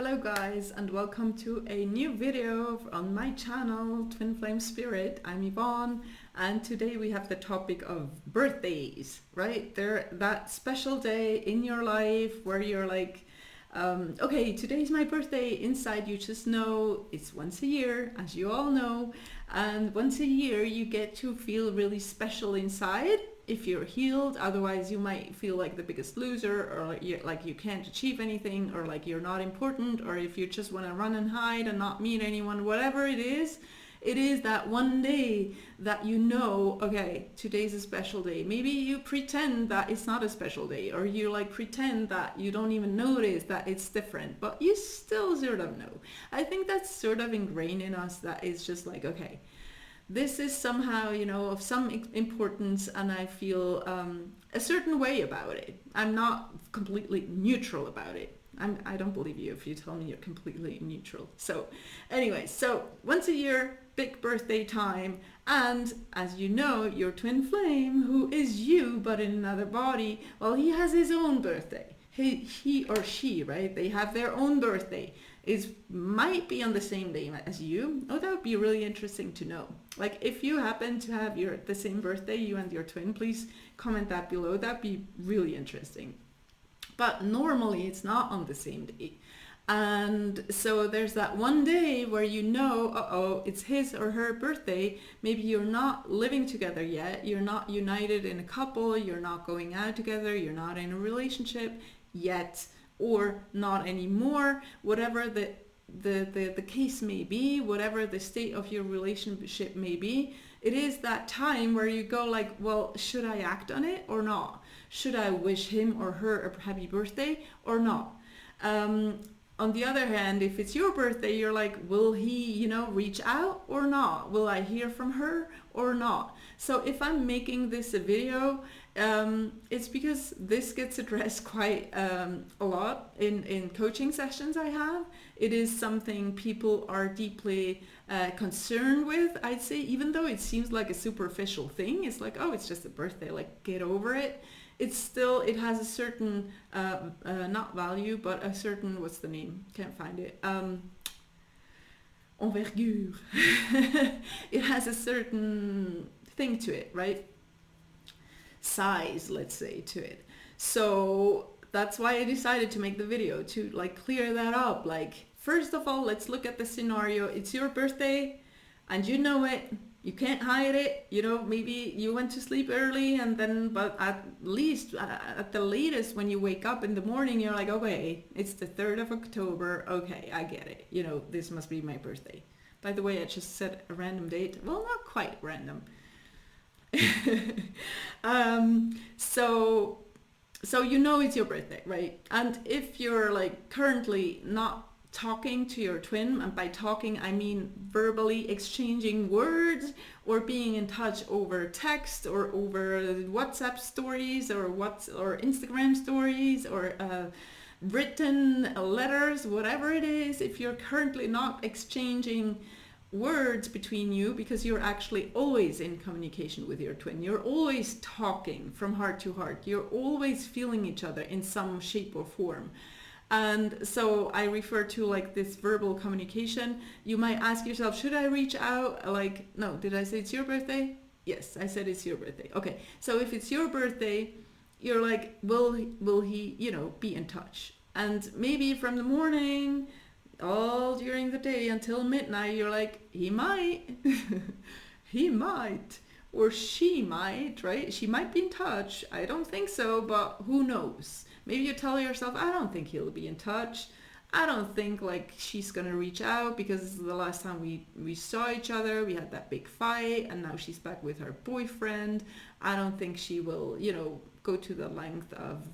Hello guys, and welcome to a new video on my channel Twin Flame Spirit. I'm Yvonne, and today we have the topic of birthdays, right? They're that special day in your life where you're like, okay, today's my birthday. Inside you just know it's once a year, as you all know, and once a year you get to feel really special inside if you're healed. Otherwise you might feel like the biggest loser, or like you can't achieve anything, or like you're not important, or if you just want to run and hide and not meet anyone. Whatever it is that one day that you know, okay, today's a special day. Maybe you pretend that it's not a special day, or you like pretend that you don't even notice that it's different, but you still sort of know. I think that's sort of ingrained in us, that it's just like, okay, this is somehow, of some importance, and I feel a certain way about it. I'm not completely neutral about it. I don't believe you if you tell me you're completely neutral. So anyway, so once a year, big birthday time, and as you know, your twin flame, who is you but in another body, well, he has his own birthday. He or she, right? They have their own birthday. Might be on the same day as you. Oh, that would be really interesting to know. Like, if you happen to have the same birthday, you and your twin, please comment that below. That'd be really interesting. But normally it's not on the same day. And so there's that one day where you know, uh-oh, it's his or her birthday. Maybe you're not living together yet. You're not united in a couple. You're not going out together. You're not in a relationship yet, or not anymore. Whatever the case may be, whatever the state of your relationship may be, it is that time where you go like, well, should I act on it or not? Should I wish him or her a happy birthday or not? On the other hand, if it's your birthday, you're like, will he, reach out or not? Will I hear from her or not? So if I'm making this a video, it's because this gets addressed quite a lot in coaching sessions I have. It is something people are deeply concerned with, I'd say, even though it seems like a superficial thing. It's like, oh, it's just a birthday, like, get over it. It has a certain, not value, but a certain, what's the name? Can't find it. Envergure. It has a certain thing to it, right? Size, let's say, to it. So that's why I decided to make the video, to like clear that up. Like, first of all, let's look at the scenario. It's your birthday and you know it. You can't hide it. Maybe you went to sleep early, but at least at the latest when you wake up in the morning, you're like, okay, it's the 3rd of October. Okay, I get it. This must be my birthday. By the way, I just said a random date. Well, not quite random. So it's your birthday, right? And if you're like currently not talking to your twin, and by talking I mean verbally exchanging words, or being in touch over text, or over WhatsApp stories, or Instagram stories, or written letters, whatever it is, if you're currently not exchanging words between you, because you're actually always in communication with your twin, you're always talking from heart to heart, you're always feeling each other in some shape or form. And so I refer to like this verbal communication. You might ask yourself, should I reach out? Like, no, did I say it's your birthday? Yes, I said it's your birthday. Okay, so if it's your birthday, you're like, will he, be in touch? And maybe from the morning all during the day until midnight, you're like, he might, he might, or she might, right? She might be in touch. I don't think so, but who knows? Maybe you tell yourself, I don't think he'll be in touch. I don't think like she's gonna reach out, because the last time we saw each other, we had that big fight, and now she's back with her boyfriend. I don't think she will, go to the length of,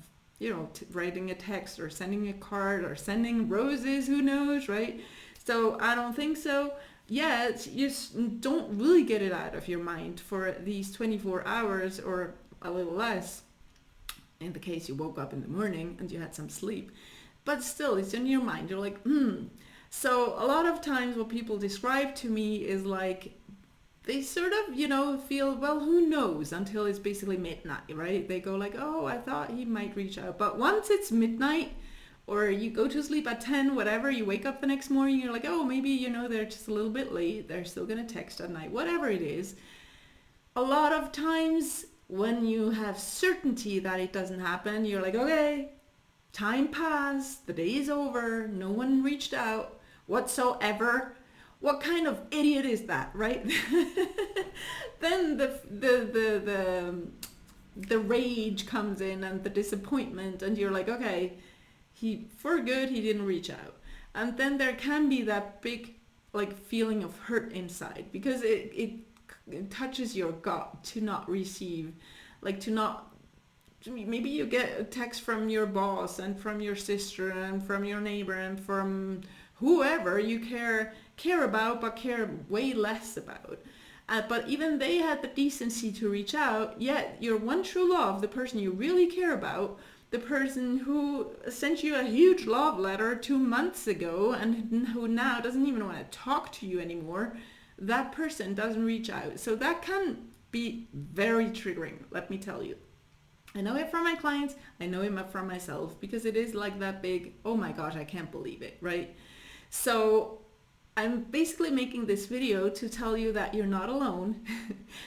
writing a text or sending a card or sending roses, who knows, right? So I don't think so. Yet you don't really get it out of your mind for these 24 hours or a little less, in the case you woke up in the morning and you had some sleep. But still, it's in your mind. You're like, So a lot of times what people describe to me is like, they sort of, feel, well, who knows, until it's basically midnight, right? They go like, oh, I thought he might reach out. But once it's midnight, or you go to sleep at 10, whatever, you wake up the next morning, you're like, oh, maybe, you know, they're just a little bit late, they're still gonna text at night, whatever it is. A lot of times when you have certainty that it doesn't happen, you're like, okay, time passed, the day is over, no one reached out whatsoever. What kind of idiot is that, right? Then the rage comes in and the disappointment, and you're like, okay, for good he didn't reach out. And then there can be that big like feeling of hurt inside, because it touches your gut to not receive, like to not, maybe you get a text from your boss and from your sister and from your neighbor and from whoever you care about but care way less about. But even they had the decency to reach out, yet your one true love, the person you really care about, the person who sent you a huge love letter 2 months ago and who now doesn't even want to talk to you anymore, that person doesn't reach out. So that can be very triggering, let me tell you. I know it from my clients, I know it from myself, because it is like that big, oh my gosh, I can't believe it, right? So I'm basically making this video to tell you that you're not alone,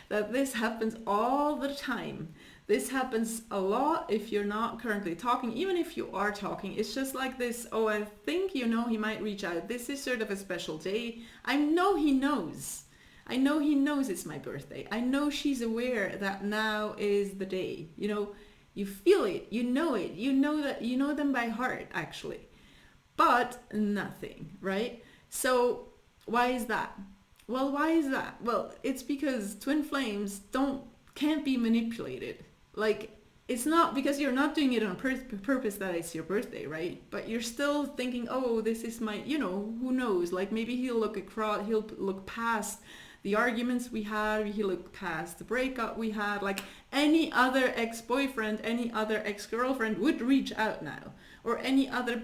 that this happens all the time. This happens a lot if you're not currently talking. Even if you are talking, it's just like this, oh, I think, you know, he might reach out. This is sort of a special day. I know he knows. I know he knows it's my birthday. I know she's aware that now is the day. You know, you feel it, you know that, you know them by heart, actually. But nothing, right? So why is that? Well, why is that? Well, it's because twin flames can't be manipulated. Like, it's not because you're not doing it on purpose that it's your birthday, right? But you're still thinking, oh, this is my, you know, who knows? Like, maybe he'll look past the arguments we had, he'll look past the breakup we had. Like, any other ex-boyfriend, any other ex-girlfriend would reach out now. Or any other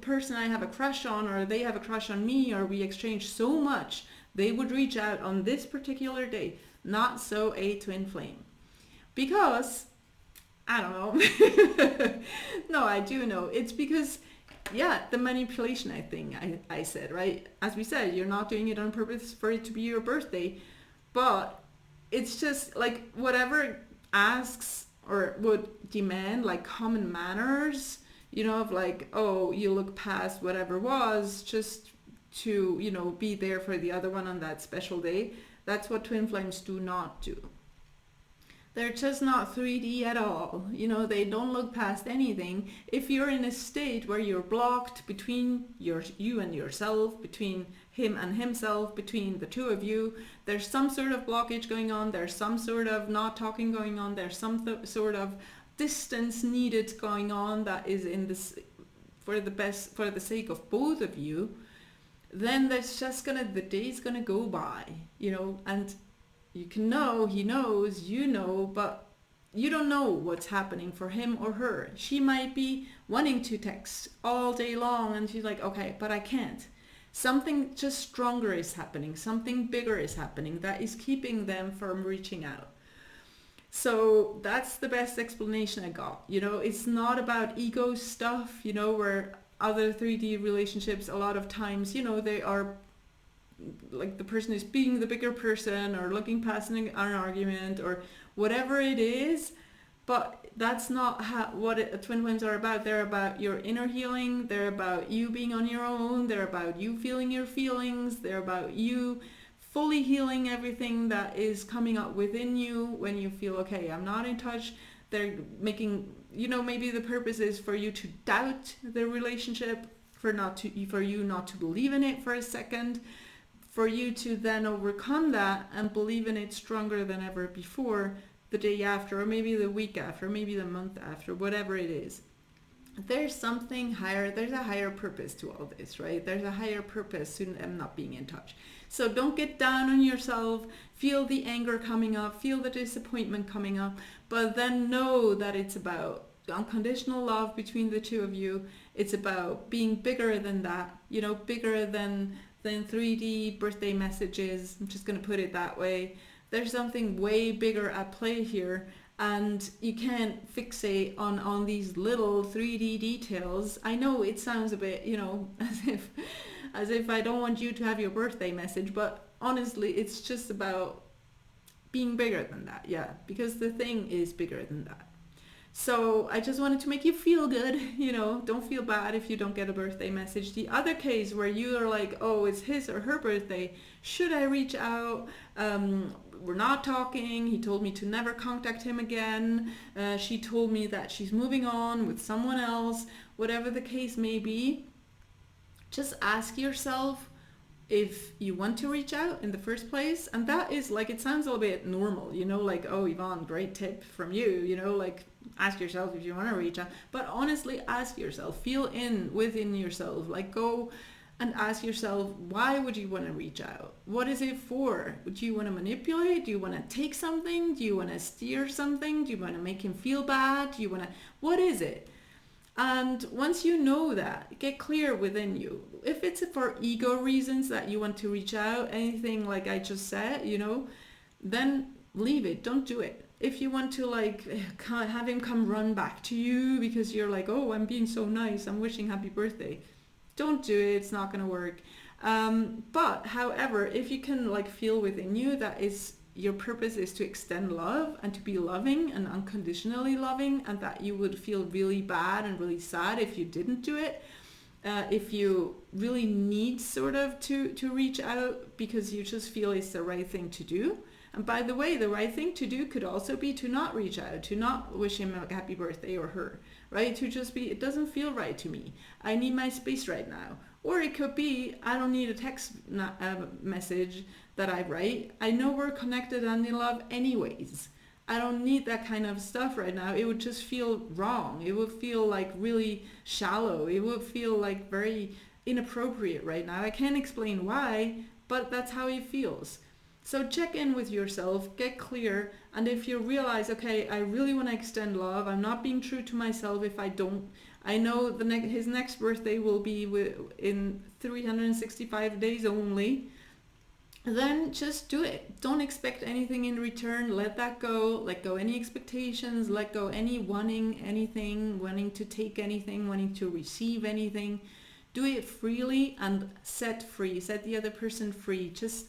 person I have a crush on, or they have a crush on me, or we exchange so much, they would reach out on this particular day. Not so a twin flame. Because, I don't know. No, I do know. It's because, yeah, the manipulation, I think I said, right? As we said, you're not doing it on purpose for it to be your birthday. But it's just like whatever asks or would demand like common manners, you know, of like, oh, you look past whatever was just to, you know, be there for the other one on that special day. That's what twin flames do not do. They're just not 3D at all. You know, they don't look past anything. If you're in a state where you're blocked between you and yourself, between him and himself, between the two of you, there's some sort of blockage going on, there's some sort of not talking going on, there's some sort of distance needed going on that is in this for the sake of both of you, then that's just the day's gonna go by, you know, and you can know, he knows, you know, but you don't know what's happening for him or her. She might be wanting to text all day long and she's like, okay, but I can't. Something just stronger is happening, something bigger is happening that is keeping them from reaching out. So that's the best explanation I got. You know, it's not about ego stuff, you know, where other 3D relationships, a lot of times, you know, they are like the person is being the bigger person or looking past an argument or whatever it is. But that's not what twin flames are about. They're about your inner healing. They're about you being on your own. They're about you feeling your feelings. They're about you fully healing everything that is coming up within you when you feel, okay, I'm not in touch. They're making, you know, maybe the purpose is for you to doubt the relationship, for you not to believe in it for a second, for you to then overcome that and believe in it stronger than ever before the day after, or maybe the week after, maybe the month after, whatever it is. There's something higher, there's a higher purpose to all this, right? There's a higher purpose to them not being in touch. So don't get down on yourself, feel the anger coming up, feel the disappointment coming up, but then know that it's about unconditional love between the two of you. It's about being bigger than that, you know, bigger than 3D birthday messages. I'm just going to put it that way. There's something way bigger at play here, and you can't fixate on these little 3D details. I know it sounds a bit, as if I don't want you to have your birthday message, but honestly, it's just about being bigger than that. Yeah, because the thing is bigger than that. So I just wanted to make you feel good, don't feel bad if you don't get a birthday message. The other case where you are like, oh, it's his or her birthday, should I reach out? We're not talking. He told me to never contact him again. She told me that she's moving on with someone else. Whatever the case may be, just ask yourself if you want to reach out in the first place. And that is like, it sounds a little bit normal, like, oh, Yvonne, great tip from you, like ask yourself if you want to reach out. But honestly, ask yourself, feel within yourself, like go and ask yourself, why would you want to reach out? What is it for? Do you want to manipulate? Do you want to take something? Do you want to steer something? Do you want to make him feel bad? Do you want to, what is it? And once you know that, get clear within you. If it's for ego reasons that you want to reach out, anything like I just said, then leave it. Don't do it. If you want to have him come run back to you because you're like, oh, I'm being so nice, I'm wishing happy birthday, don't do it. It's not going to work. But however, if you can feel within you that is your purpose is to extend love and to be loving and unconditionally loving, and that you would feel really bad and really sad if you didn't do it, if you really need sort of to reach out because you just feel it's the right thing to do. And by the way, the right thing to do could also be to not reach out, to not wish him a happy birthday or her, right? To just be, it doesn't feel right to me. I need my space right now. Or it could be, I don't need a text message that I write. I know we're connected and in love anyways. I don't need that kind of stuff right now. It would just feel wrong. It would feel really shallow. It would feel very inappropriate right now. I can't explain why, but that's how it feels. So check in with yourself, get clear, and if you realize, okay, I really want to extend love, I'm not being true to myself if I don't. I know his next birthday will be in 365 days only. Then just do it. Don't expect anything in return. Let that go. Let go any expectations. Let go any wanting anything, wanting to take anything, wanting to receive anything. Do it freely and set free. Set the other person free. Just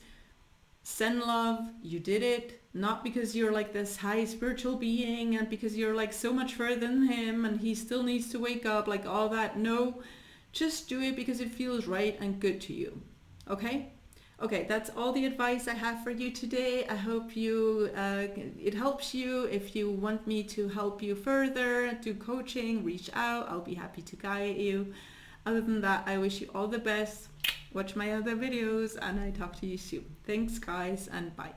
send love. You did it. Not because you're this high spiritual being and because you're so much further than him and he still needs to wake up, all that. No, just do it because it feels right and good to you. Okay? Okay, that's all the advice I have for you today. I hope it helps you. If you want me to help you further, do coaching, reach out. I'll be happy to guide you. Other than that, I wish you all the best. Watch my other videos and I talk to you soon. Thanks guys and bye.